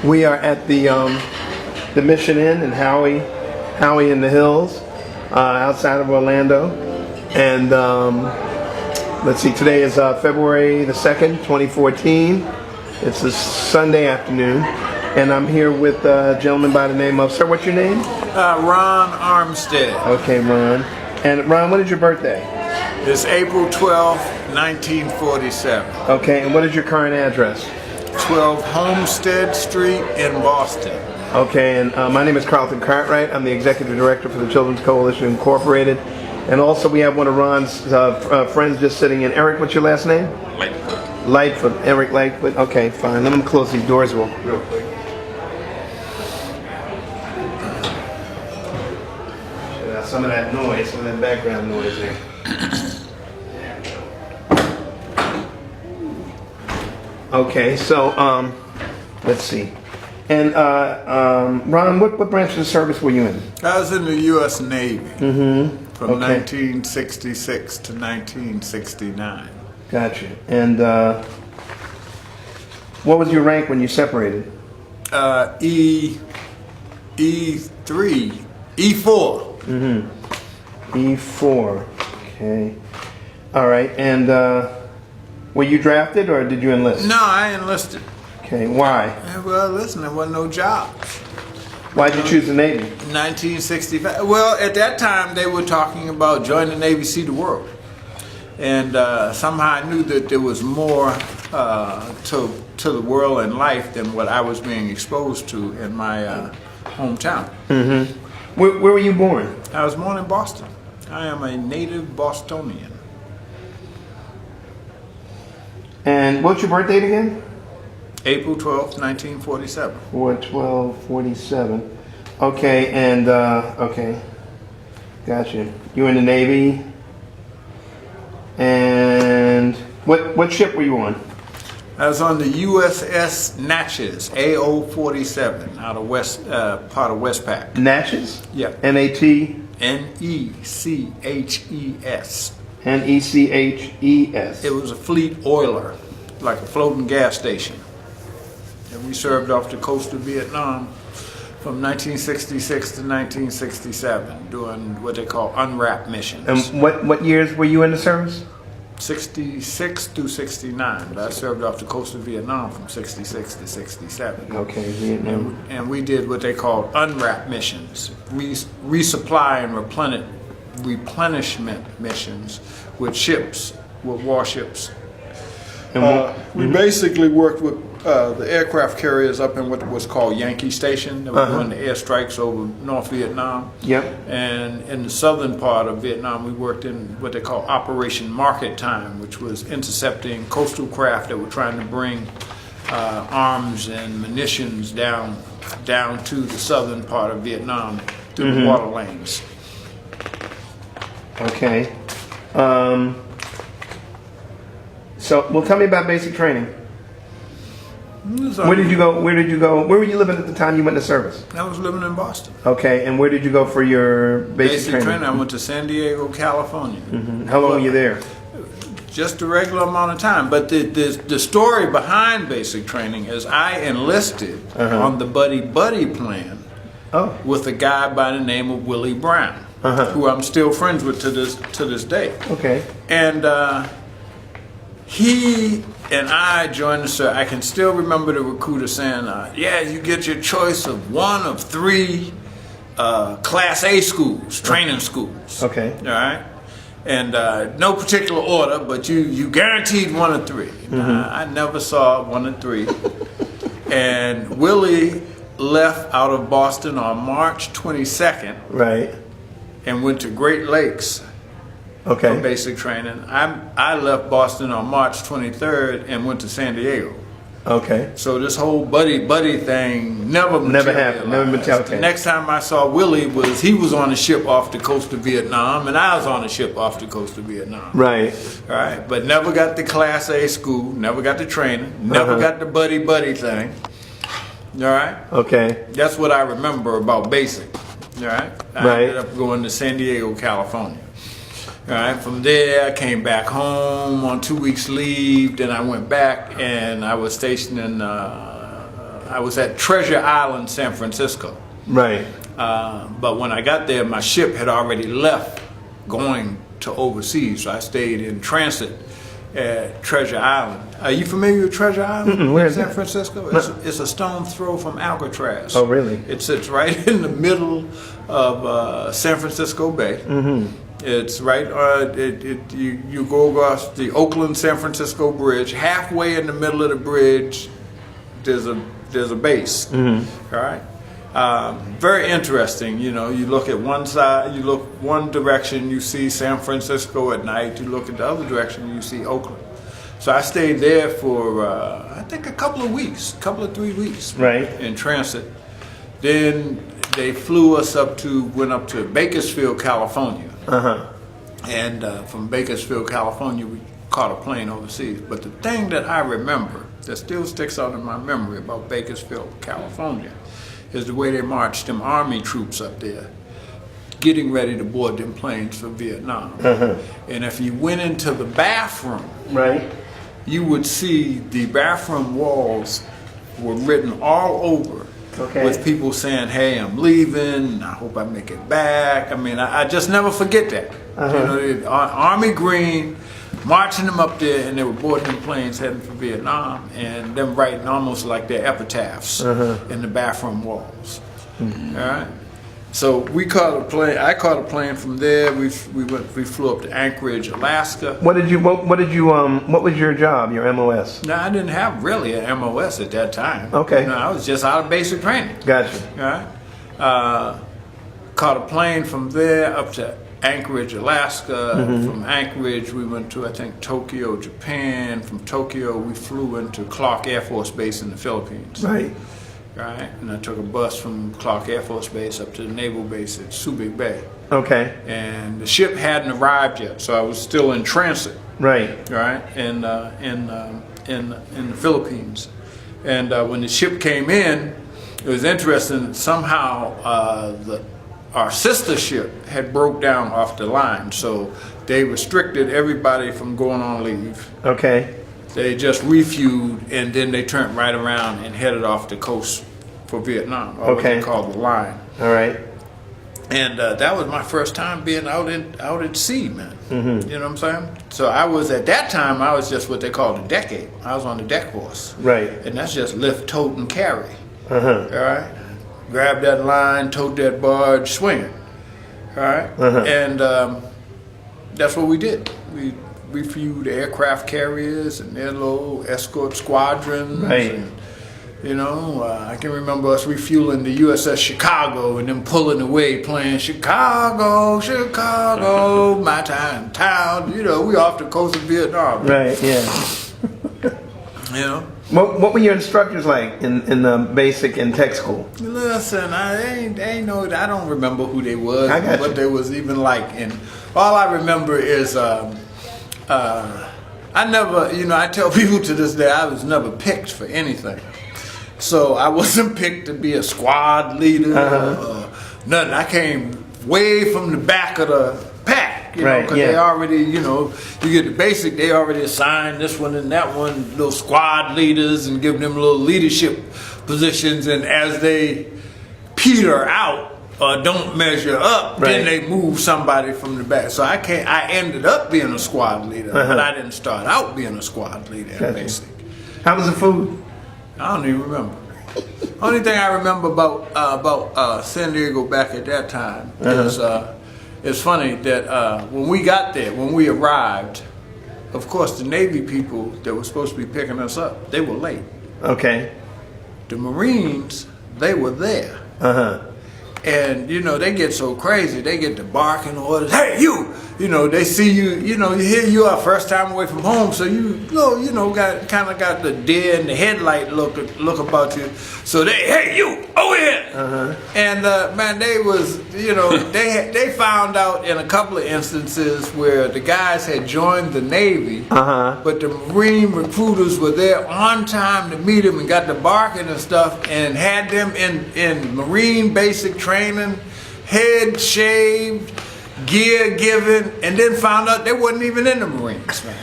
We are at the Mission Inn in Howey-in-the-Hills, outside of Orlando. And let's see, today is February the 2nd, 2014. It's a Sunday afternoon. And I'm here with a gentleman by the name of, sir, what's your name? Ron Armstead. Okay, Ron. And Ron, when is your birthday? It's April 12th, 1947. Okay, and what is your current address? 12 Homestead Street in Boston. Okay, and my name is Carlton Cartwright. I'm the Executive Director for the Children's Coalition Incorporated. And also we have one of Ron's friends just sitting in. Eric, what's your last name? Lightfoot. Lightfoot, Eric Lightfoot. Okay, fine. Let me close these doors real quick. Some of that noise, some of that background noise there. Okay, so let's see. And Ron, what branch of the service were you in? I was in the U.S. Navy from Okay. 1966 to 1969. Gotcha. And what was your rank when you separated? E4. E4. Okay. All right. And were you drafted or did you enlist? No, I enlisted. Okay. Why? Well, listen, there wasn't no jobs. Why did you choose the Navy? 1965. Well, at that time they were talking about join the Navy, see the world, and somehow I knew that there was more to the world and life than what I was being exposed to in my hometown. Where were you born? I was born in Boston. I am a native Bostonian. And what's your birth date again? April 12th, 1947. 4/12/47. Okay, and okay, gotcha. You were in the Navy, and what ship were you on? I was on the USS Natchez, AO-47, out of part of Westpac. Natchez? Yeah. N-A-T? N-E-C-H-E-S. N-E-C-H-E-S. It was a fleet oiler, like a floating gas station. And we served off the coast of Vietnam from 1966 to 1967, doing what they call unwrapped missions. And what years were you in the service? 66 through 69, but I served off the coast of Vietnam from 66 to 67. Okay, Vietnam. And we did what they called unwrapped missions, resupply and replenishment missions with ships, with warships. And We basically worked with the aircraft carriers up in what was called Yankee Station. They were doing the airstrikes over North Vietnam. Yep. And in the southern part of Vietnam, we worked in what they call Operation Market Time, which was intercepting coastal craft that were trying to bring arms and munitions down to the southern part of Vietnam through the water lanes. Okay. So, well, tell me about basic training. Where did you go? Where were you living at the time you went to service? I was living in Boston. Okay, and where did you go for your basic training? I went to San Diego, California. How long were you there? Just a regular amount of time. But the story behind basic training is I enlisted on the buddy plan with a guy by the name of Willie Brown, who I'm still friends with to this day. Okay. And he and I joined the service. I can still remember the recruiter saying, yeah, you get your choice of one of three Class A schools, training schools. Okay. All right? And no particular order, but you guaranteed one of three. I never saw one of three. And Willie left out of Boston on March 22nd. Right. And went to Great Lakes. Okay. For basic training. I left Boston on March 23rd and went to San Diego. Okay. So this whole buddy thing never happened. Never materialized. The next time I saw Willie he was on a ship off the coast of Vietnam, and I was on a ship off the coast of Vietnam. Right. All right. But never got the Class A school. Never got the training. Never got the buddy thing. All right. Okay. That's what I remember about basic. All right. I ended up going to San Diego, California. All right, from there, I came back home on 2 weeks leave. Then I went back and I was stationed in I was at Treasure Island, San Francisco. Right. But when I got there, my ship had already left going to overseas, so I stayed in transit at Treasure Island. Are you familiar with Treasure Island? Where is San that? Francisco? It's a stone's throw from Alcatraz. Oh, really? It sits right in the middle of San Francisco Bay. It's right. You go across the Oakland San Francisco Bridge. Halfway in the middle of the bridge, there's a base. All right. Very interesting. You know, you look at one side, you look one direction, you see San Francisco at night. You look at the other direction, you see Oakland. So I stayed there for I think a couple of 3 weeks. Right. In transit. Then they flew us went up to Bakersfield, California. And from Bakersfield, California, we caught a plane overseas. But the thing that I remember that still sticks out in my memory about Bakersfield, California, is the way they marched them Army troops up there, getting ready to board them planes for Vietnam. And if you went into the bathroom, Right. you would see the bathroom walls were written all over. Okay. With people saying, "Hey, I'm leaving. I hope I make it back." I mean, I just never forget that. You know, the Army Green, marching them up there, and they were boarding them planes heading for Vietnam, and them writing almost like their epitaphs in the bathroom walls. All right. So we caught a plane. I caught a plane from there. We flew up to Anchorage, Alaska. What was your job, your MOS? Now, I didn't have really an MOS at that time. Okay. You know, I was just out of basic training. Gotcha. All right. Caught a plane from there up to Anchorage, Alaska. From Anchorage, we went to, I think, Tokyo, Japan. From Tokyo, we flew into Clark Air Force Base in the Philippines. Right. Right. And I took a bus from Clark Air Force Base up to the Naval Base at Subic Bay. Okay. And the ship hadn't arrived yet, so I was still in transit. Right. Right. In the Philippines. And when the ship came in, it was interesting. Somehow our sister ship had broke down off the line, so they restricted everybody from going on leave. Okay. They just refueled, and then they turned right around and headed off the coast for Vietnam, or what they call the line. All right. And that was my first time being out at sea, man. You know what I'm saying? So I was, at that time, I was just what they call the deck aide. I was on the deck horse. Right. And that's just lift, tote, and carry. All right? Grab that line, tote that barge, swing it. All right? And that's what we did. We refueled aircraft carriers and their little escort squadrons. Right. And, you know, I can remember us refueling the USS Chicago and then pulling away playing Chicago, Chicago, my town. You know, we off the coast of Vietnam. Right. Yeah. You know. What were your instructors like in the basic and tech school? Listen, I don't remember who they was, I got what you. they was even like, and all I remember is I never, you know, I tell people to this day I was never picked for anything. So I wasn't picked to be a squad leader or nothing. I came way from the back of the pack, you know, because they already, you know, you get the basic, they already assigned this one and that one, little squad leaders, and give them little leadership positions, and as they peter out or don't measure up, then they move somebody from the back. So I ended up being a squad leader, but I didn't start out being a squad leader at basic. How was the food? I don't even remember. Only thing I remember about San Diego back at that time is it's funny that when we got there, when we arrived, of course the Navy people that were supposed to be picking us up, they were late. Okay. The Marines, they were there. And, you know, they get so crazy, they get the barking orders, hey, you! You know, they see you, you know, here you are, first time away from home, so you know, kind of got the deer in the headlight look about you. So they, hey, you, over here! And, man, they was, you know, they found out in a couple of instances where the guys had joined the Navy, but the Marine recruiters were there on time to meet them and got the barking and stuff, and had them in Marine basic training, head shaved, gear given, and then found out they wasn't even in the Marines, man.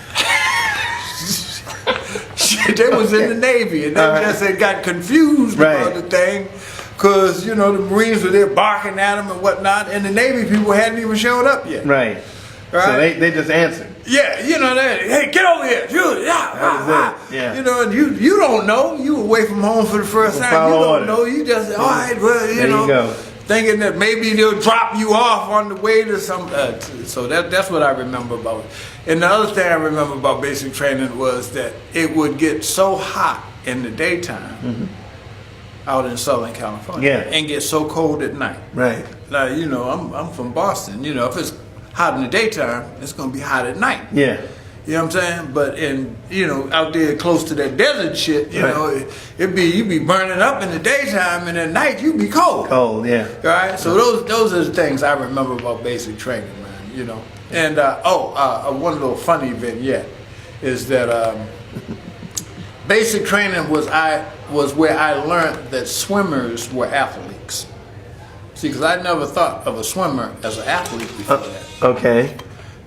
They was in the Navy, and they just had got confused about the thing, because the Marines were there barking at them and whatnot, and the Navy people hadn't even showed up yet. Right. So they just answered. Yeah, hey, get over here. Yeah. And you don't know. You away from home for the first time. You don't know. You just all right. Well, there you go. Thinking that maybe they'll drop you off on the way to some. So that's what I remember about it. And the other thing I remember about basic training was that it would get so hot in the daytime out in Southern California, and get so cold at night. Right. Now I'm from Boston. If it's hot in the daytime, it's gonna be hot at night. Yeah. You know what I'm saying? But out there close to that desert shit, you be burning up in the daytime, and at night you be cold. Cold, yeah. Right? So those are the things I remember about basic training, man. And one little funny event yet is that basic training was where I learned that swimmers were athletes. See, because I never thought of a swimmer as an athlete before that. Okay.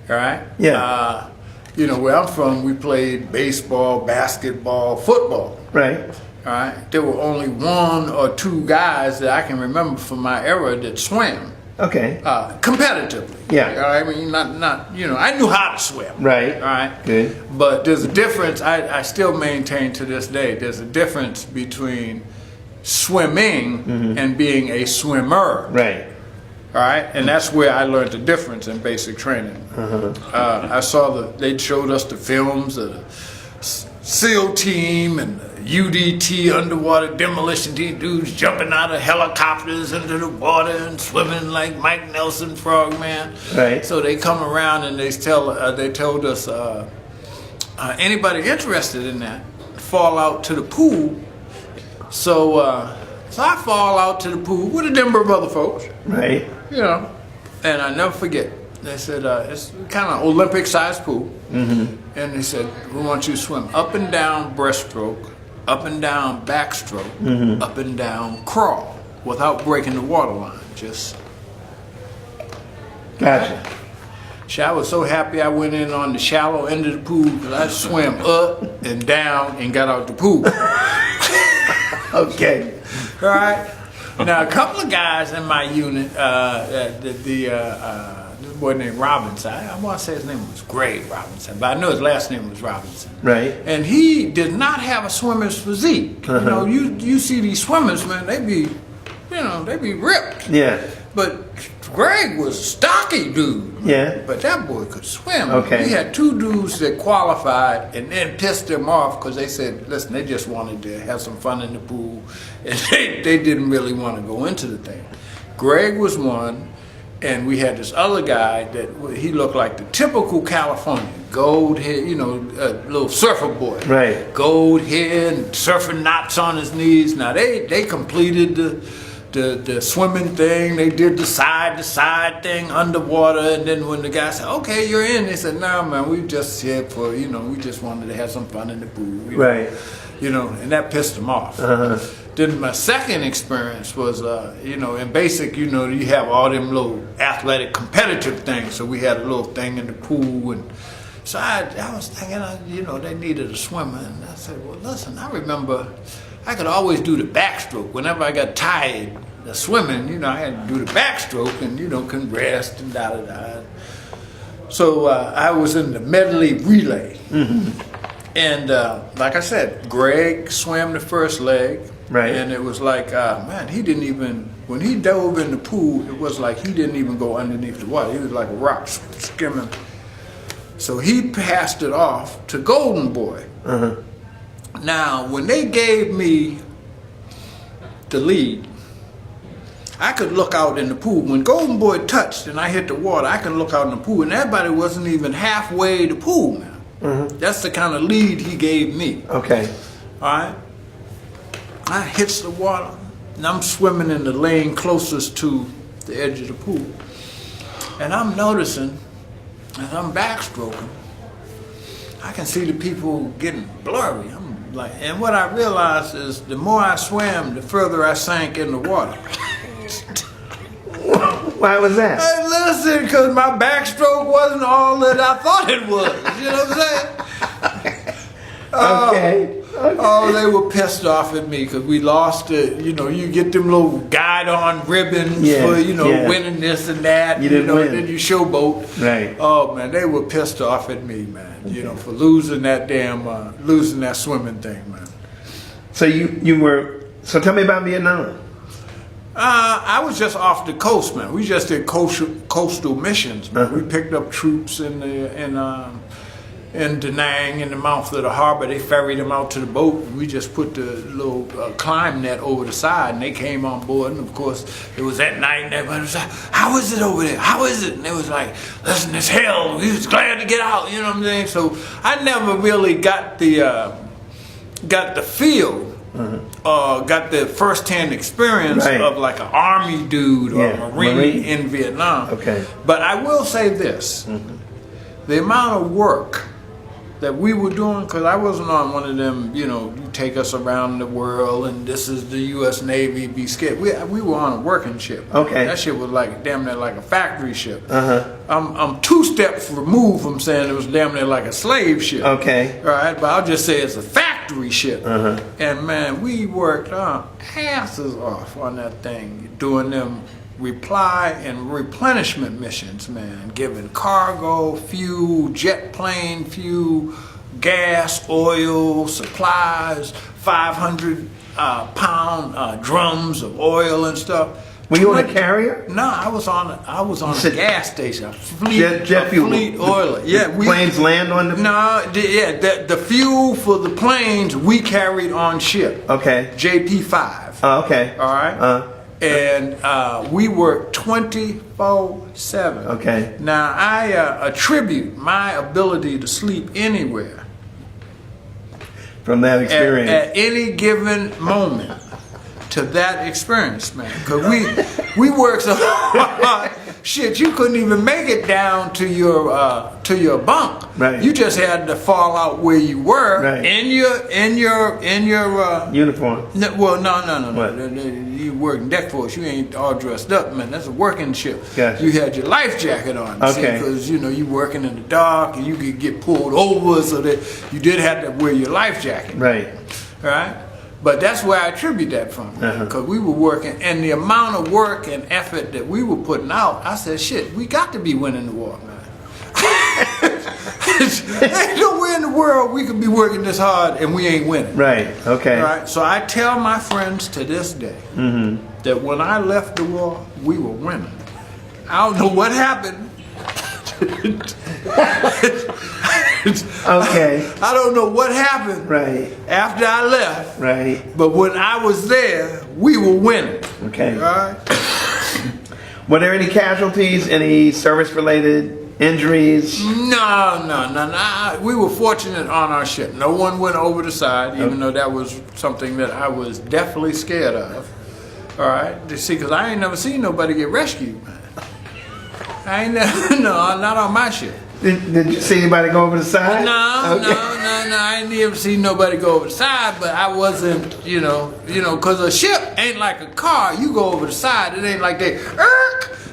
All right? Yeah. Where I'm from, we played baseball, basketball, football. Right. All right? There were only one or two guys that I can remember from my era that swam. Okay. Competitively. Yeah. All right? I mean, not I knew how to swim. Right. All right? Good. But there's a difference, I still maintain to this day, there's a difference between swimming and being a swimmer. Right. All right, and that's where I learned the difference in basic training. I saw they showed us the films of the SEAL team and the UDT, underwater demolition team, dudes jumping out of helicopters into the water and swimming like Mike Nelson Frogman. Right. So they come around and they told us anybody interested in that fall out to the pool. So I fall out to the pool with a number of other folks. Right. And I never forget. They said, it's kind of Olympic-sized pool. And they said, we want you to swim up and down breaststroke, up and down backstroke, up and down crawl, without breaking the water line. Just. Gotcha. I was so happy I went in on the shallow end of the pool because I swam up and down and got out the pool. Okay. All right. Now, a couple of guys in my unit, the boy named Robinson, I want to say his name was Greg Robinson, but I know his last name was Robinson. Right. And he did not have a swimmer's physique. You see these swimmers, man, they be ripped. Yeah. But Greg was a stocky dude. Yeah. But that boy could swim. Okay. We had two dudes that qualified and then pissed them off because they said, listen, they just wanted to have some fun in the pool. And they didn't really want to go into the thing. Greg was one, and we had this other guy that he looked like the typical Californian. Gold hair, a little surfer boy. Right. Gold hair and surfing knots on his knees. Now, they completed the swimming thing. They did the side thing underwater, and then when the guy said, okay, you're in, they said, no, man, we just here for, we just wanted to have some fun in the pool. Right. And that pissed them off. Then my second experience was, in basic, you have all them little athletic competitive things. So we had a little thing in the pool, and so I was thinking, they needed a swimmer, and I said, well, listen, I remember I could always do the backstroke. Whenever I got tired of swimming, I had to do the backstroke and, can rest and da-da-da. So I was in the medley relay. And like I said, Greg swam the first leg. Right. And it was like, man, he didn't even, when he dove in the pool, it was like he didn't even go underneath the water. He was like a rock skimming. So he passed it off to Golden Boy. Now, when they gave me the lead, I could look out in the pool. When Golden Boy touched and I hit the water, I could look out in the pool, and everybody wasn't even halfway the pool now. That's the kind of lead he gave me. Okay. All right? I hits the water, and I'm swimming in the lane closest to the edge of the pool. And I'm noticing, as I'm backstroking, I can see the people getting blurry. And what I realized is the more I swam, the further I sank in the water. Why was that? Hey, listen, because my backstroke wasn't all that I thought it was. You know what I'm saying? Okay. Oh, they were pissed off at me because we lost it. You know, you get them little guide-on ribbons for, winning this and that. You didn't win. And then you showboat. Right. Oh, man, they were pissed off at me, man. Okay. For losing that losing that swimming thing, man. So so tell me about Vietnam. I was just off the coast, man. We just did coastal missions, man. We picked up troops in Da Nang, in the mouth of the harbor. They ferried them out to the boat. We just put the little climb net over the side, and they came on board. And of course, it was at night, and everybody was like, "How is it over there? How is it?" And it was like, "Listen, it's hell. We was glad to get out." You know what I'm saying? So I never really got the feel. Got the first-hand experience of like an Army dude or a Marine in Vietnam. Okay. But I will say this: the amount of work that we were doing, because I wasn't on one of them, you take us around the world and this is the U.S. Navy, be scared. We were on a working ship. Okay. That shit was like damn near like a factory ship. I'm 2 steps removed from saying it was damn near like a slave ship. Okay. All right, but I'll just say it's a factory ship. And man, we worked our asses off on that thing, doing them reply and replenishment missions, man, giving cargo, fuel, jet plane fuel, gas, oil, supplies, 500-pound drums of oil and stuff. Were you on a carrier? No, I was on a gas station, a fleet, jet fuel. Fleet oil. Yeah, planes land on the. No, the fuel for the planes we carried on ship. Okay. JP5. Oh, okay. All right. And we worked 24/7. Okay. Now I attribute my ability to sleep anywhere from that experience at any given moment to that experience, man. Because we worked so hard, shit, you couldn't even make it down to your bunk. Right. You just had to fall out where you were in your uniform. No. What? You working deck force. You ain't all dressed up, man. That's a working ship. Gotcha. You had your life jacket on. Okay. Because you working in the dark and you could get pulled over, so that you did have to wear your life jacket. Right. All right. But that's where I attribute that from, because we were working, and the amount of work and effort that we were putting out, I said, shit, we got to be winning the war, man. There's nowhere in the world we could be working this hard and we ain't winning. Right, okay. All right? So I tell my friends to this day that when I left the war, we were winning. I don't know what happened. Okay. I don't know what happened after I left. Right. But when I was there, we were winning. Okay. All right. Were there any casualties, any service-related injuries? No. We were fortunate on our ship. No one went over the side, even though that was something that I was definitely scared of. All right. See, because I ain't never seen nobody get rescued, man. I ain't never, not on my ship. Did you see anybody go over the side? No. I ain't never seen nobody go over the side, but I wasn't, because a ship ain't like a car. You go over the side, it ain't like they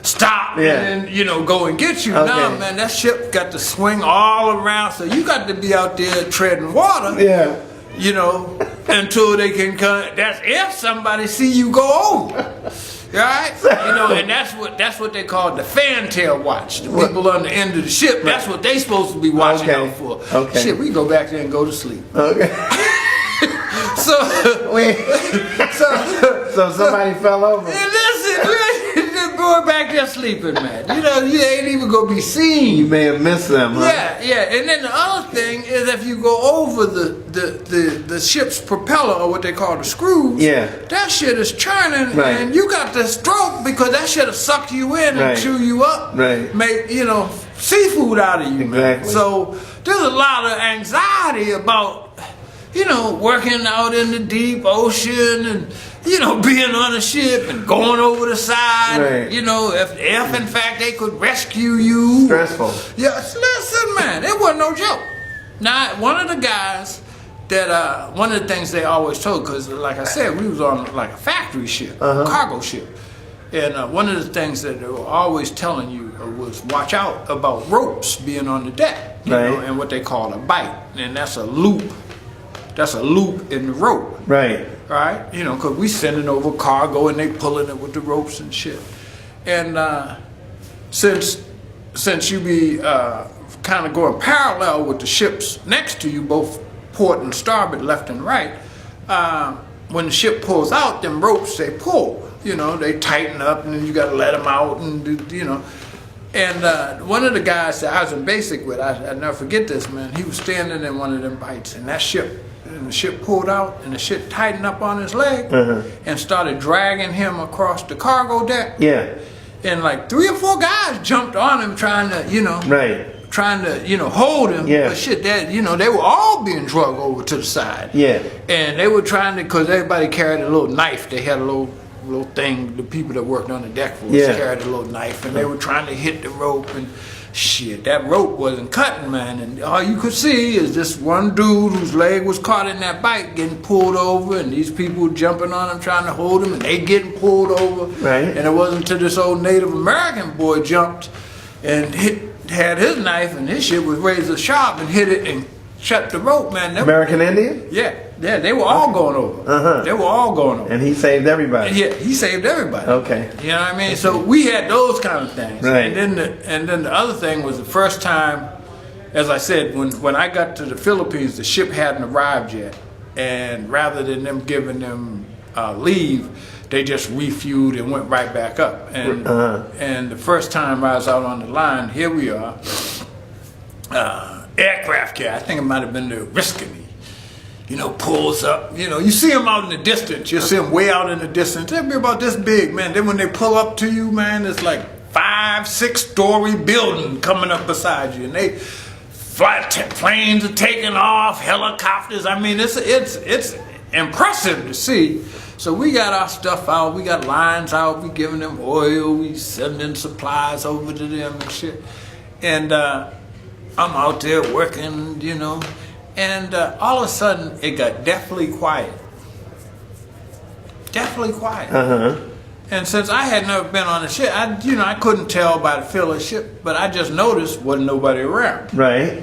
stop and go and get you. Okay. No, man, that ship got to swing all around, so you got to be out there treading water. Yeah. Until they can come. That's if somebody see you go over. Right? And that's what they call the fantail watch. The people on the end of the ship, that's what they supposed to be watching out for. Okay. Shit, we go back there and go to sleep. Okay. So somebody fell over. Listen, going back there sleeping, man. You ain't even gonna be seen. You may have missed them, huh? Yeah. And then the other thing is, if you go over the ship's propeller, or what they call the screws, that shit is churning, and you got the stroke because that shit will suck you in and chew you up, make seafood out of you, man. So there's a lot of anxiety about working out in the deep ocean and being on a ship and going over the side. If in fact they could rescue you. Stressful. Yes, listen, man, it wasn't no joke. Now, one of the guys that one of the things they always told, because like I said, we was on like a factory ship, a cargo ship, and one of the things that they were always telling you was watch out about ropes being on the deck, and what they call a bite, and that's a loop that's a loop in the rope. Right. Right? You know, because we sending over cargo and they pulling it with the ropes and shit. And since you be kind of going parallel with the ships next to you, both port and starboard, left and right, when the ship pulls out, them ropes, they pull. You know, they tighten up and then you got to let them out and, you know. And one of the guys that I was in basic with, I never forget this, man, he was standing in one of them bites and the ship pulled out and the ship tightened up on his leg and started dragging him across the cargo deck. Yeah. And like 3 or 4 guys jumped on him trying to, you know, hold him. Yeah. But shit, that, you know, they were all being dragged over to the side. Yeah. And they were trying to, because everybody carried a little knife. They had a little thing, the people that worked on the deck for us carried a little knife, and they were trying to hit the rope, and shit, that rope wasn't cutting, man. And all you could see is this one dude whose leg was caught in that bite getting pulled over, and these people jumping on him trying to hold him, and they getting pulled over. Right. And it wasn't until this old Native American boy jumped and had his knife, and his shit was razor sharp, and hit it and shut the rope, man. American Indian? Yeah, they were all going over. They were all going over. And he saved everybody. Yeah, he saved everybody. Okay. You know what I mean? So we had those kind of things. Right. And then the other thing was the first time, as I said, when I got to the Philippines, the ship hadn't arrived yet, and rather than them giving them leave, they just refueled and went right back up. And and the first time I was out on the line, here we are. Aircraft carrier, I think it might have been the Riscany, you know, pulls up. You know, you see them out in the distance. You see them way out in the distance. They'll be about this big, man. Then when they pull up to you, man, it's like 5-6-story building coming up beside you, and they planes are taking off, helicopters. I mean, it's impressive to see. So we got our stuff out. We got lines out. We giving them oil. We sending supplies over to them and shit. And I'm out there working, you know, and all of a sudden it got deathly quiet. Deathly quiet. And since I had never been on a ship, I couldn't tell by the feel of the ship, but I just noticed wasn't nobody around. Right.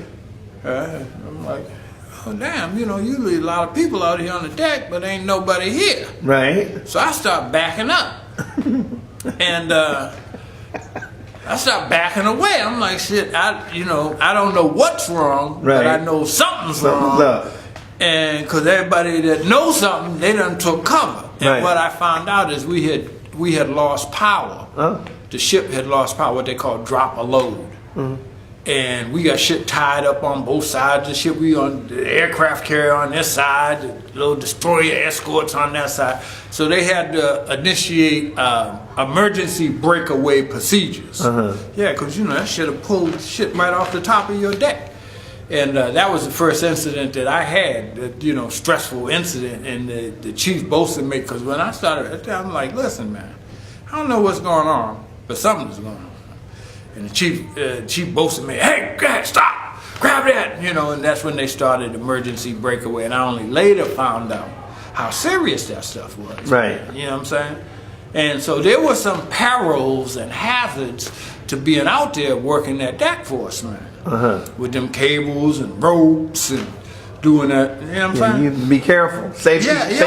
I'm like, oh damn, you know, usually a lot of people out here on the deck, but ain't nobody here. Right. So I start backing up, and I stopped backing away. I'm like, shit, I don't know what's wrong, but I know something's wrong. Up. And because everybody that knows something, they done took cover. And what I found out is we had lost power. Oh. The ship had lost power, what they call drop a load. And we got shit tied up on both sides of the ship. We on the aircraft carrier on this side, the little destroyer escorts on that side. So they had to initiate emergency breakaway procedures. Yeah, because you know that should have pulled shit right off the top of your deck. And that was the first incident that I had, stressful incident. And the chief boasted me, because when I started, I'm like, listen, man, I don't know what's going on, but something's going on. And the chief boasted me, hey, stop, grab that, and that's when they started emergency breakaway. And I only later found out how serious that stuff was. Right. You know what I'm saying? And so there were some perils and hazards to being out there working that deck for us, man. With them cables and ropes and doing that, you know what I'm saying? You be careful. Safety conscious.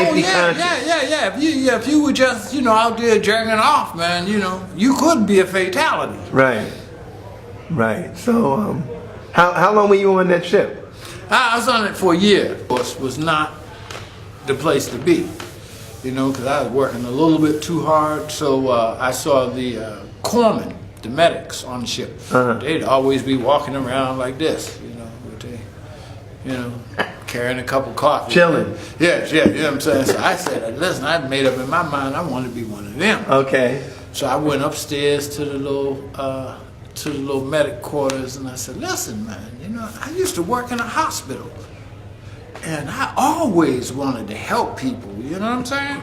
If you were just, out there jerking off, man, you could be a fatality. Right. So, how long were you on that ship? I was on it for a year. Of course, was not the place to be, because I was working a little bit too hard. So I saw the corpsmen, the medics on the ship. They'd always be walking around like this, carrying a cup of coffee. Chilling. Yeah, you know what I'm saying? So I said, listen, I'd made up in my mind I wanted to be one of them. Okay. So I went upstairs to the little medic quarters, and I said, listen, man, I used to work in a hospital, and I always wanted to help people, you know what I'm saying?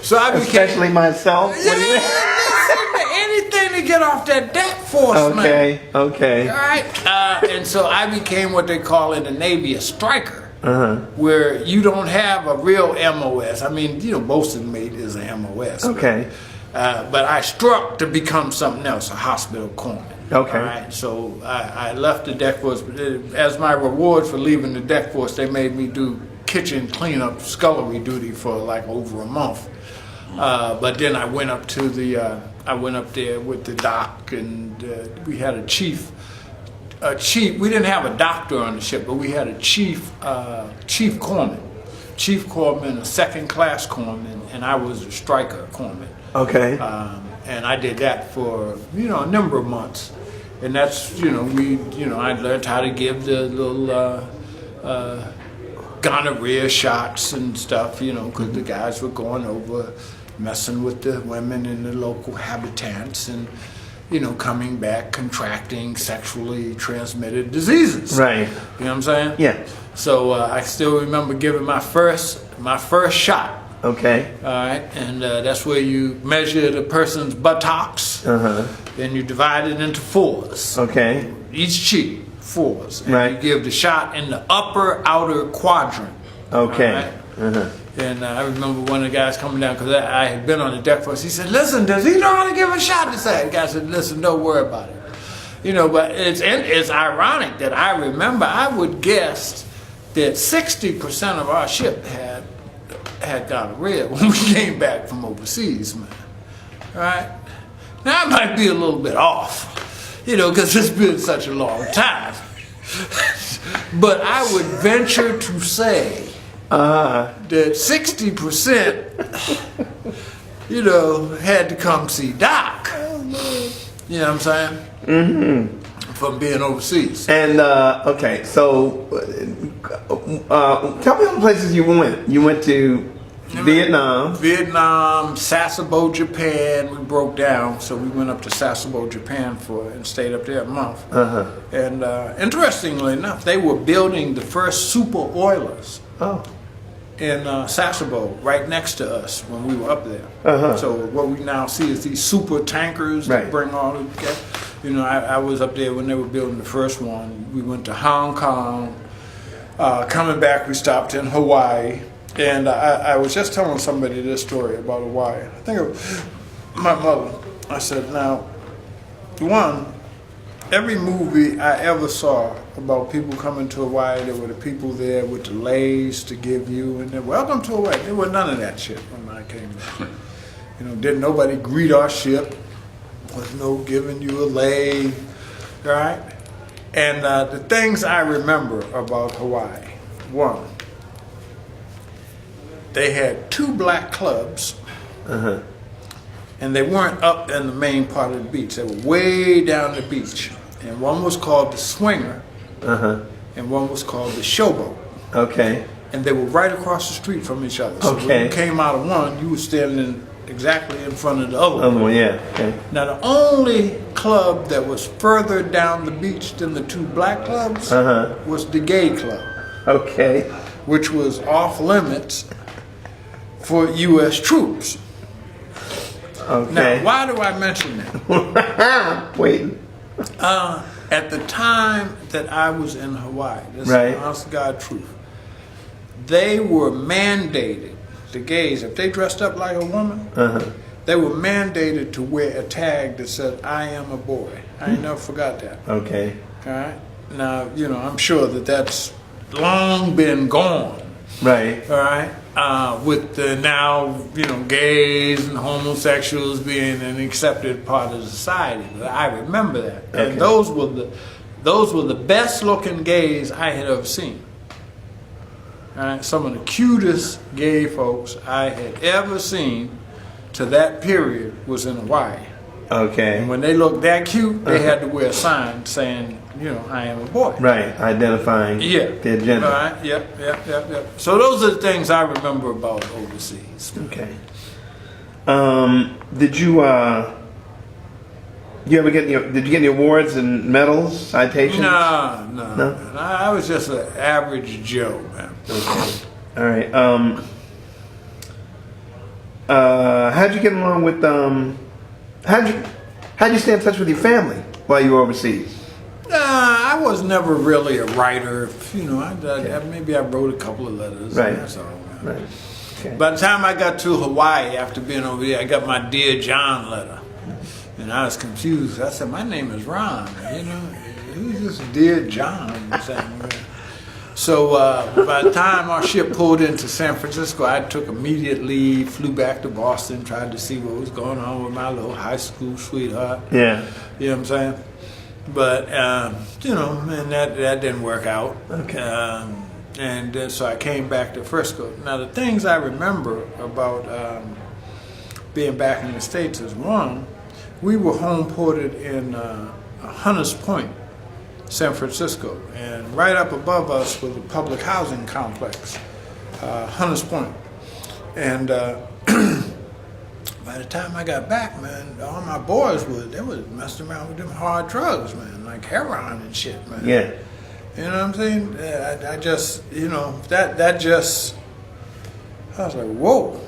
So I became... Especially myself? Anything to get off that deck for us, man. Okay. All right? And so I became what they call in the Navy a striker. Where you don't have a real MOS. I mean, boasting mate is an MOS. Okay. But I struck to become something else, a hospital corpsman. Okay. All right. So I left the deck force. As my reward for leaving the deck force, they made me do kitchen cleanup scullery duty for like over a month. But then I went up to I went up there with the doc, and we had a chief. We didn't have a doctor on the ship, but we had a chief corpsman. Chief corpsman, a second-class corpsman, and I was a striker corpsman. Okay. And I did that for a number of months, and that's I learned how to give the little gonorrhea shots and stuff, because the guys were going over messing with the women in the local habitats and coming back contracting sexually transmitted diseases. Right. You know what I'm saying? Yeah. So I still remember giving my first shot. Okay. All right, and that's where you measure the person's buttocks, and you divide it into fours. Okay. Each cheek, fours. And Right. you give the shot in the upper outer quadrant. Okay. Right? And I remember one of the guys coming down, because I had been on the deck force. He said, "Listen, does he know how to give a shot?" The guy said, "Listen, don't worry about it." But it's ironic that I remember, I would guess that 60% of our ship had gonorrhea when we came back from overseas, man. All right? Now I might be a little bit off, because it's been such a long time. But I would venture to say that 60%, had to come see Doc. You know what I'm saying? Mm-hmm. From being overseas. And okay, so tell me all the places you went. You went to Vietnam. Sasebo, Japan. We broke down, so we went up to Sasebo, Japan and stayed up there a month. And interestingly enough, they were building the first super oilers. Oh. In Sasebo, right next to us when we were up there. So what we now see is these super tankers that bring all the gas. I was up there when they were building the first one. We went to Hong Kong. Coming back, we stopped in Hawaii. And I was just telling somebody this story about Hawaii. I think of my mother. I said, now, every movie I ever saw about people coming to Hawaii, there were the people there with the leis to give you, and then welcome to Hawaii. There was none of that shit when I came back. Didn't nobody greet our ship. Was no giving you a lei, right? And the things I remember about Hawaii, one, they had 2 black clubs, and they weren't up in the main part of the beach. They were way down the beach. And one was called the Swinger, and one was called the Showboat. Okay. And they were right across the street from each other. So when you came out of one, you were standing exactly in front of the other one. Yeah. Okay. Now, the only club that was further down the beach than the 2 black clubs was the gay club. Okay. Which was off limits for U.S. troops. Okay. Now, why do I mention that? Waiting. At the time that I was in Hawaii, this is honest to God truth, they were mandated, the gays, if they dressed up like a woman, they were mandated to wear a tag that said, "I am a boy." I ain't never forgot that. Okay. All right? Now, I'm sure that's long been gone. Right. All right? With the now, gays and homosexuals being an accepted part of society. But I remember that. Okay. And those were the best looking gays I had ever seen. All right? Some of the cutest gay folks I had ever seen to that period was in Hawaii. Okay. And when they looked that cute, they had to wear a sign saying, "I am a boy." Right, identifying their gender. All right, yep. So those are the things I remember about overseas. Okay. Did you ever get did you get any awards and medals, citations? No. I was just an average Joe, man. Okay. All right. How'd you get along with how'd you stay in touch with your family while you were overseas? I was never really a writer. Maybe I wrote a couple of letters. Right. That's all. Right. Okay. By the time I got to Hawaii after being over there, I got my Dear John letter. And I was confused. I said, my name is Ron, you know. Who's this dear John? So by the time our ship pulled into San Francisco, I took immediate leave, flew back to Boston, tried to see what was going on with my little high school sweetheart. Yeah. You know what I'm saying? But, you know, and that didn't work out. Okay. And so I came back to Frisco. Now, the things I remember about being back in the States is, one, we were home ported in Hunters Point, San Francisco. And right up above us was a public housing complex, Hunters Point. And by the time I got back, man, all my boys they was messing around with them hard drugs, man, like heroin and shit, man. Yeah. You know what I'm saying? I just, you know, that just, I was like, whoa.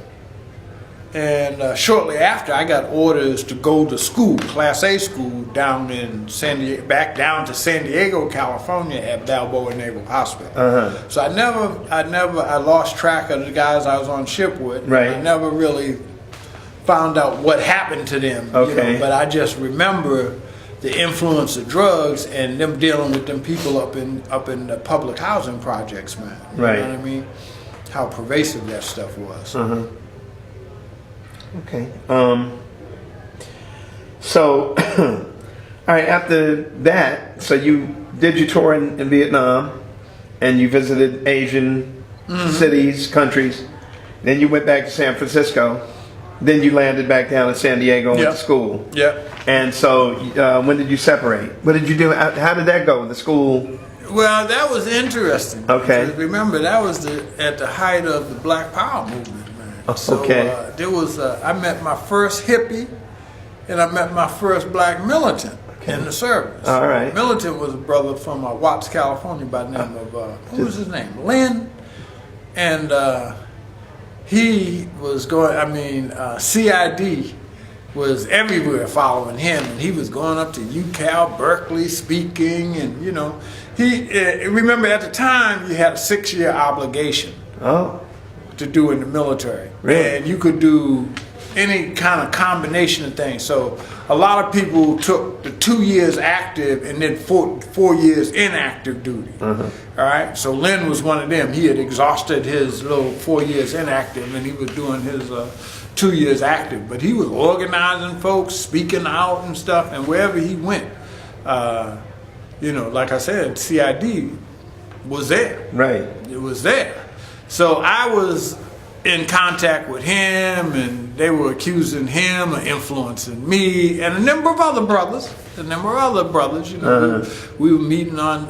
And shortly after, I got orders to go to school, Class A school, down in back down to San Diego, California, at Balboa Naval Hospital. Uh-huh. So I lost track of the guys I was on ship with. Right. I never really found out what happened to them. Okay. You know, but I just remember the influence of drugs and them dealing with them people up in the public housing projects, man. You right. know what I mean? How pervasive that stuff was. Uh-huh. Okay. So, all right, after that, so you did your tour in Vietnam, and you visited Asian cities, countries. Then you went back to San Francisco. Then you landed back down in San Diego and went to school. Yeah. And so, when did you separate? What did you do? How did that go? The school? Well, that was interesting. Okay. Because remember, that was at the height of the Black Power movement. So, okay. There was I met my first hippie, and I met my first black militant in the service. All right. Militant was a brother from Watts, California, by the name of what was his name? Lynn, and he was going. I mean, CID was everywhere following him, and he was going up to UCal, Berkeley, speaking, and you know, he remember at the time you had a 6-year obligation. Oh. To do in the military. Really? And you could do any kind of combination of things. So a lot of people took the 2 years active and then 4 years inactive duty. Uh-huh. All right. So Lynn was one of them. He had exhausted his little 4 years inactive and he was doing his 2 years active. But he was organizing folks, speaking out and stuff. And wherever he went, you know, like I said, CID was there. Right. It was there. So I was in contact with him, and they were accusing him of influencing me, and a number of other brothers. You know, we were meeting on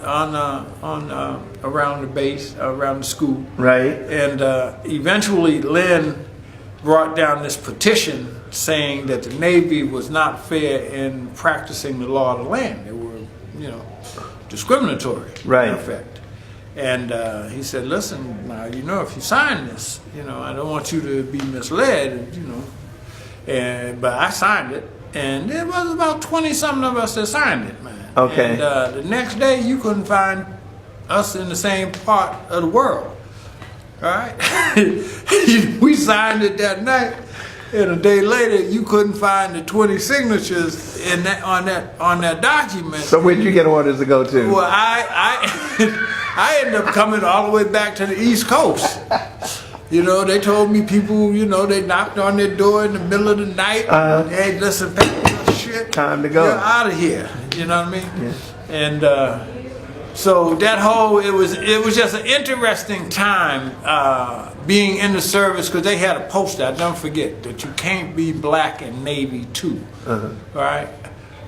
around the base, around the school. Right. And eventually, Lynn brought down this petition saying that the Navy was not fair in practicing the law of the land. They were, you know, discriminatory. Right. In effect. And he said, listen, now, you know, if you sign this, you know, I don't want you to be misled, you know. But I signed it, and there was about 20-something of us that signed it, man. Okay. And the next day, you couldn't find us in the same part of the world, all right? We signed it that night, and a day later, you couldn't find the 20 signatures in on that document. So where'd you get orders to go to? Well, I ended up coming all the way back to the East Coast. You know, they told me people, you know, they knocked on their door in the middle of the night. Hey, listen, pack your shit. Time to go. You're out of here. You know what I mean? Yeah. And so that whole, it was just an interesting time being in the service, because they had a poster, I don't forget, that you can't be black in Navy too. Right?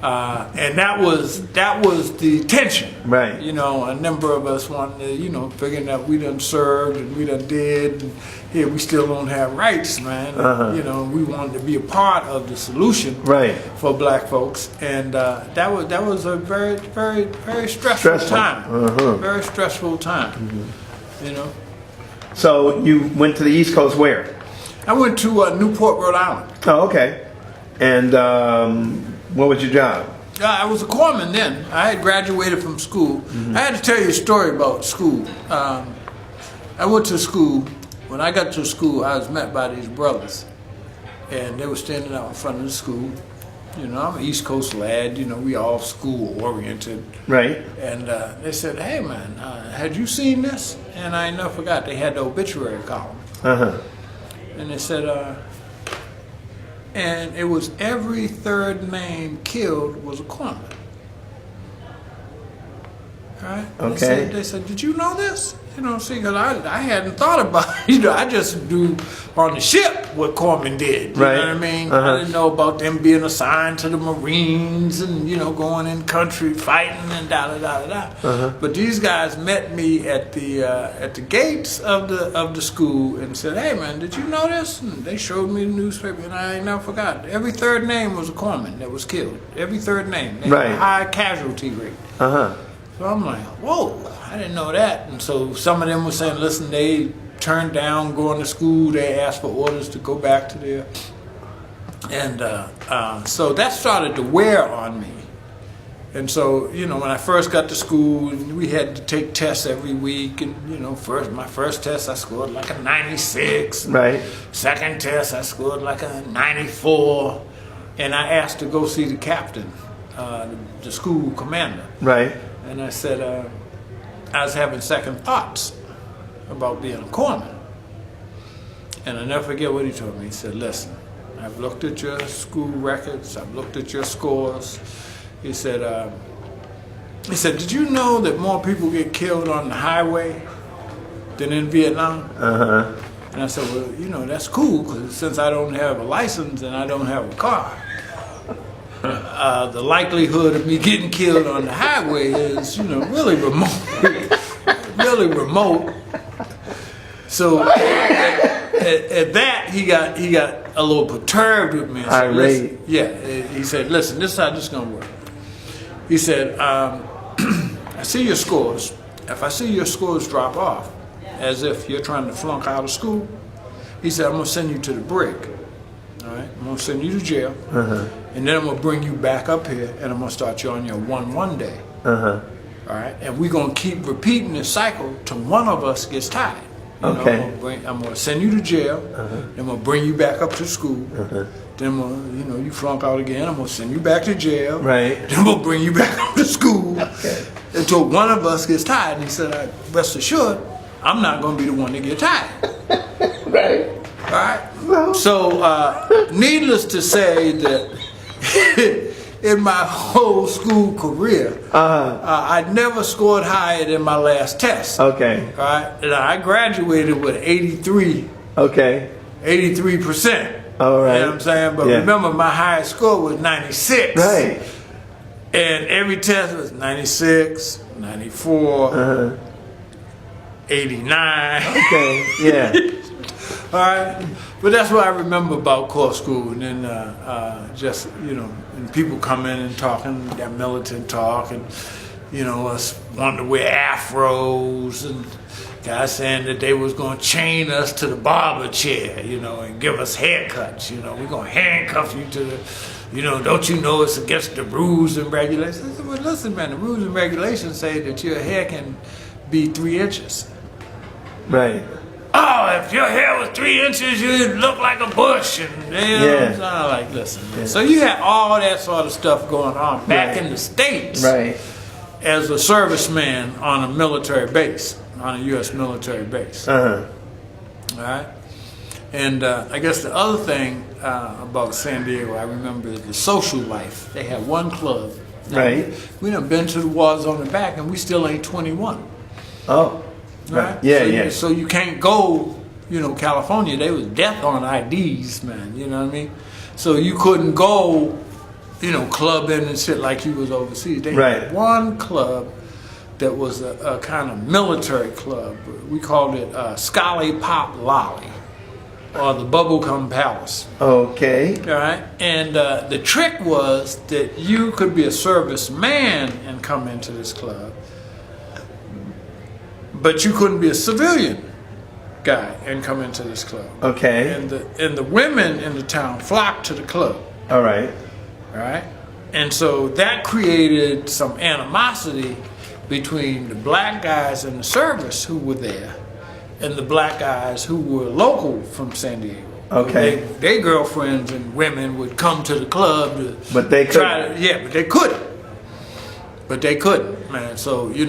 And that was the tension. Right. You know, a number of us wanted to, you know, figuring that we done served and we done did, and here we still don't have rights, man. You know, we wanted to be a part of the solution. Right. For black folks, and that was a very, very, very stressful time. Very stressful time. You know. So you went to the East Coast where? I went to Newport, Rhode Island. Oh, okay. And what was your job? I was a corpsman then. I had graduated from school. I had to tell you a story about school. I went to school. When I got to school, I was met by these brothers, and they were standing out in front of the school, You know, I'm an East Coast lad. You know, we all school oriented. Right. And they said, "Hey man, had you seen this?" And I never forgot. They had the obituary column. And they said, and it was every third name killed was a corpsman. Right? Okay. They said, "Did you know this?" You know, see, because I hadn't thought about it. You know, I just knew on the ship what corpsmen did. You know what I mean? I didn't know about them being assigned to the Marines and, you know, going in country fighting and da-da-da-da-da. But these guys met me at the gates of the school and said, "Hey, man, did you know this?" And they showed me the newspaper, and I ain't never forgot. Every third name was a corpsman that was killed. Every third name. They had a high casualty rate. So I'm like, whoa, I didn't know that. And so some of them were saying, listen, they turned down going to school. They asked for orders to go back to there. And so that started to wear on me. And so, you know, when I first got to school, we had to take tests every week. And, you know, my first test, I scored like a 96. Right. Second test, I scored like a 94. And I asked to go see the captain, the school commander. Right. And I said, I was having second thoughts about being a corpsman. And I never forget what he told me. He said, "Listen, I've looked at your school records. I've looked at your scores." He said, "Did you know that more people get killed on the highway than in Vietnam?" And I said, "Well, you know, that's cool, because since I don't have a license and I don't have a car, the likelihood of me getting killed on the highway is, you know, really remote." Really remote. So at that, he got a little perturbed with me. And said, irate. He said, "Listen, this is how this is going to work." He said, "I see your scores. If I see your scores drop off, as if you're trying to flunk out of school," he said, "I'm going to send you to the brig. All right? I'm going to send you to jail. And then I'm going to bring you back up here, and I'm going to start you on your 1-1 day. All right, and we're gonna keep repeating this cycle till one of us gets tired. You know, I'm gonna send you to jail. Then I'm gonna bring you back up to school. Then I'm gonna, you know, you flunk out again. I'm gonna send you back to jail. Right. Then I'm gonna bring you back up to school until one of us gets tired." And he said, "Rest assured, I'm not gonna be the one to get tired." Right. All right. So, needless to say that. In my whole school career, I never scored higher than my last test. Okay. All right. And I graduated with 83. Okay. 83%. All right. You know what I'm saying? But remember, my highest score was 96. Right. And every test was 96, 94, 89. Okay. Yeah. All right, but that's what I remember about core school, and then just, you know, and people come in and talking that militant talk, and, you know, us wanting to wear afros, and guys saying that they was going to chain us to the barber chair, you know, and give us haircuts. You know, we're going to handcuff you to the, you know, don't you know it's against the rules and regulations? I said, well, listen, man, the rules and regulations say that your hair can be 3 inches. Right. Oh, if your hair was 3 inches, you'd look like a bush. And, you know, I'm like, listen, man. So you had all that sort of stuff going on back in the States. Right. As a serviceman on a military base, on a U.S. military base. Uh-huh. All right. And I guess the other thing about San Diego, I remember, is the social life. They had one club. Right. We done been to the war zone and back, and we still ain't 21. Oh. Right? Yeah, So you can't go, you know, California, they was death on IDs, man, you know what I mean? So you couldn't go, you know, clubbing and shit like you was overseas. They had one club that was a kind of military club. We called it Scully Pop Lolly, or the Bubblegum Palace. Okay. All right? And the trick was that you could be a serviceman and come into this club, but you couldn't be a civilian guy and come into this club. Okay. And the women in the town flocked to the club. All right. All right. And so that created some animosity between the black guys in the service who were there and the black guys who were local from San Diego. Okay. Their girlfriends and women would come to the club to But they try couldn't. to, yeah, but they couldn't. But they couldn't, man. So it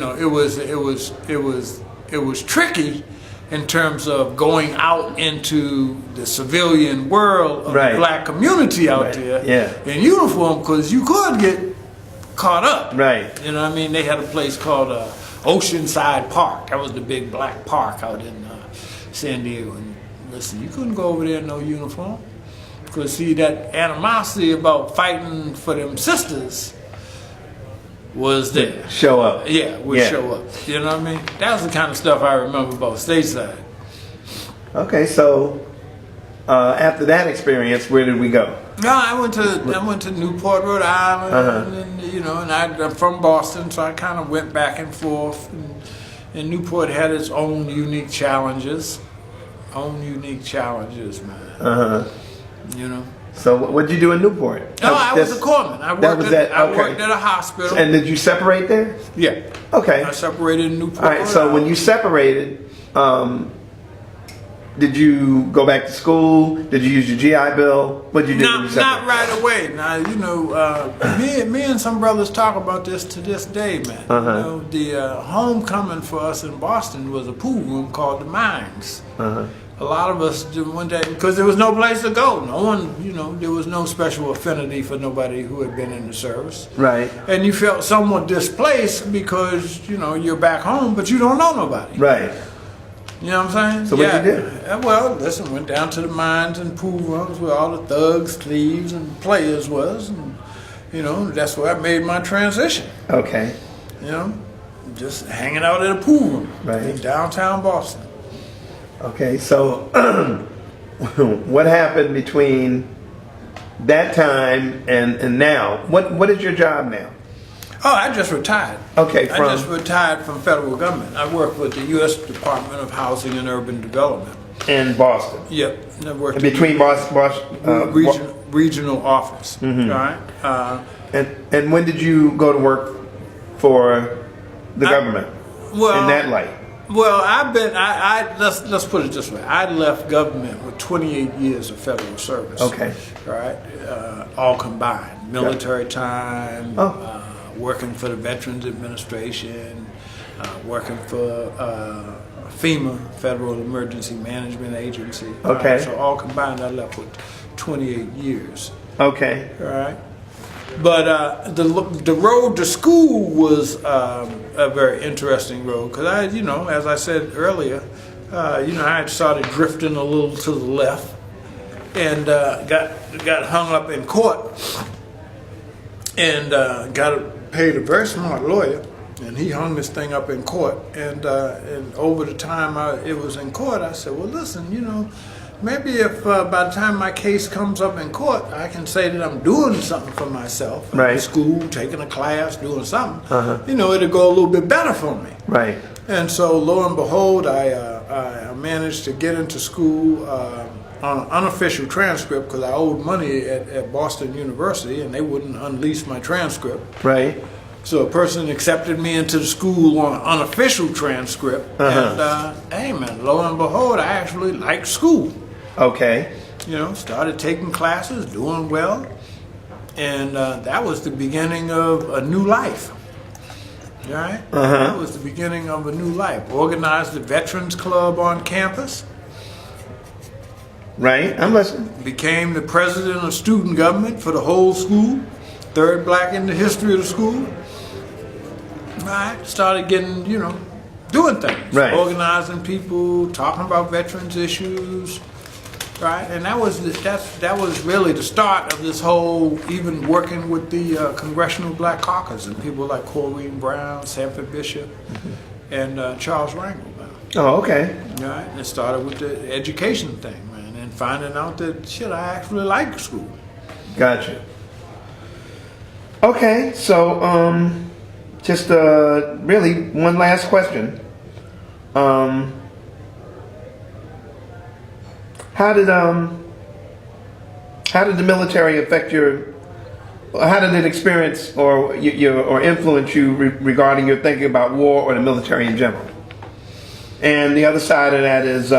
was tricky in terms of going out into the civilian world of Right. the black community out Right. there Yeah. in uniform, because you could get caught up. Right. You know what I mean? They had a place called Oceanside Park. That was the big black park out in San Diego. And listen, you couldn't go over there in no uniform. Because see, that animosity about fighting for them sisters was there. Show up. Yeah, would show up. You know what I mean? That was the kind of stuff I remember about stateside. Okay, so after that experience, where did we go? No, I went to Newport, Rhode Island, and I'm from Boston, so I kind of went back and forth. And Newport had its own unique challenges, man. You know. So what did you do in Newport? No, I was a corpsman. I worked at a hospital. And did you separate there? Yeah. Okay. I separated in Newport. All right. So when you separated, did you go back to school? Did you use your GI Bill? What did you do? When you Not separated? right away. Now me and some brothers talk about this to this day, man. You know, the homecoming for us in Boston was a pool room called the Mines. A lot of us went there because there was no place to go. No one, there was no special affinity for nobody who had been in the service. Right. And you felt somewhat displaced because, you're back home, but you don't know nobody. Right. You know what I'm saying? So what'd you do? Well, listen, went down to the mines and pool rooms where all the thugs, thieves, and players was. And, that's where I made my transition. Okay. Just hanging out at a pool room in downtown Boston. Okay, so what happened between that time and now? What is your job now? Oh, I just retired. Okay, I just retired from federal government. I work with the U.S. Department of Housing and Urban Development. In Boston. Yep, I worked Between Boston, regional office. All right. And when did you go to work for the government? In that light. Well, let's put it this way. I left government with 28 years of federal service. Okay. All right. All combined. Military time, working for the Veterans Administration, working for FEMA, Federal Emergency Management Agency. Okay. Right? So all combined, I left with 28 years. Okay. All right. But the road to school was a very interesting road because as I said earlier, I had started drifting a little to the left and got hung up in court and paid a very smart lawyer, and he hung this thing up in court. And over the time it was in court, I said, well, listen, maybe if by the time my case comes up in court, I can say that I'm doing something for myself. Right. In school, taking a class, doing something. It'll go a little bit better for me. Right. And so, lo and behold, I managed to get into school on an unofficial transcript because I owed money at Boston University, and they wouldn't unleash my transcript. Right. So a person accepted me into the school on an unofficial transcript, and hey man, lo and behold, I actually liked school. Okay. Started taking classes, doing well, and that was the beginning of a new life. All right? That was the beginning of a new life. Organized the Veterans Club on campus. Right. I'm listening. Became the president of student government for the whole school. Third black in the history of the school. Right. Started getting, doing things. Right. Organizing people, talking about veterans issues. Right. And that was really the start of this whole, even working with the Congressional Black Caucus and people like Corrine Brown, Sanford Bishop, and Charles Rangel. Oh, okay. Right. And it started with the education thing, man, and finding out that I actually like school. Gotcha. Okay, so just really one last question. How did the military affect how did it experience or influence you regarding your thinking about war or the military in general? And the other side of that is,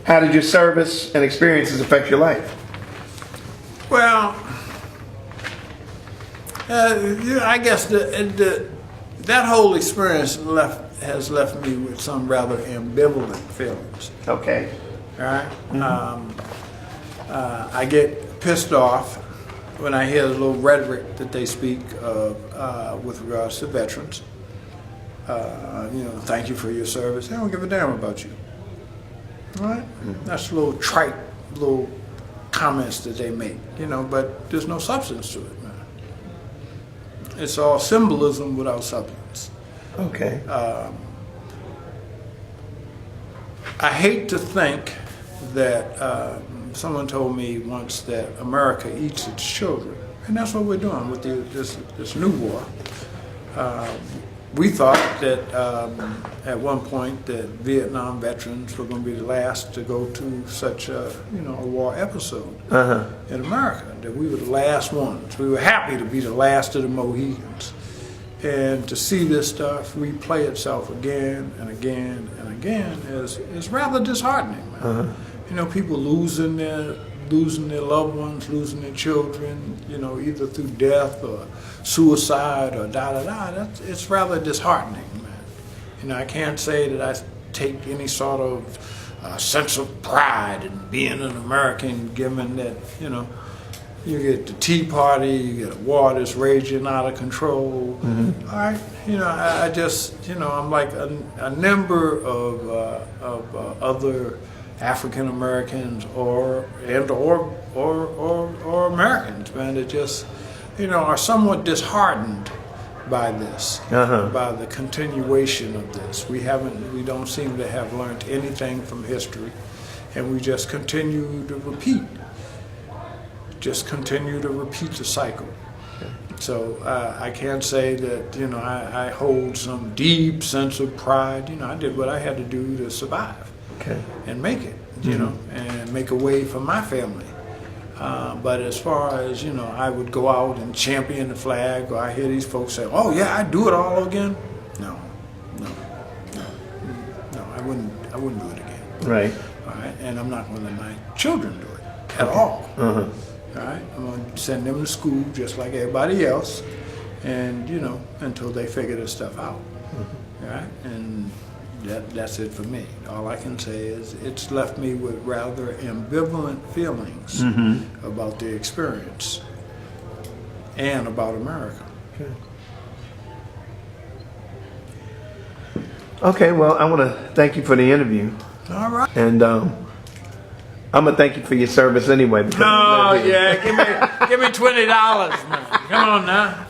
how did your service and experiences affect your life? Well, I guess that whole experience has left me with some rather ambivalent feelings. Okay. All right. I get pissed off when I hear the little rhetoric that they speak of with regards to veterans. Thank you for your service. They don't give a damn about you. All right? That's little trite little comments that they make, but there's no substance to it, man. It's all symbolism without substance. Okay. I hate to think that someone told me once that America eats its children, and that's what we're doing with this new war. We thought that at one point that Vietnam veterans were going to be the last to go to such a war episode in America. That we were the last ones. We were happy to be the last of the Mohegans, and to see this stuff replay itself again and again and again is rather disheartening, man. People losing their loved ones, losing their children, either through death or suicide or da-da-da. It's rather disheartening, man. I can't say that I take any sort of sense of pride in being an American, given that, you get the Tea Party, you get a war that's raging out of control. All right, I just, I'm like a number of other African Americans or Americans, man, that just, are somewhat disheartened by this, by the continuation of this. We don't seem to have learned anything from history, and we just continue to repeat the cycle. So I can't say that, I hold some deep sense of pride. I did what I had to do to survive. Okay. And make it, and make a way for my family. But as far as, I would go out and champion the flag, or I hear these folks say, oh yeah, I'd do it all again. No, I wouldn't do it again. Right. All right, and I'm not going to let my children do it at all. All right, I'm going to send them to school just like everybody else, and, until they figure this stuff out. All right, and that's it for me. All I can say is it's left me with rather ambivalent feelings about the experience and about America. Okay, well, I want to thank you for the interview. All right. And I'm going to thank you for your service anyway. Oh, yeah, give me $20, man. Come on now.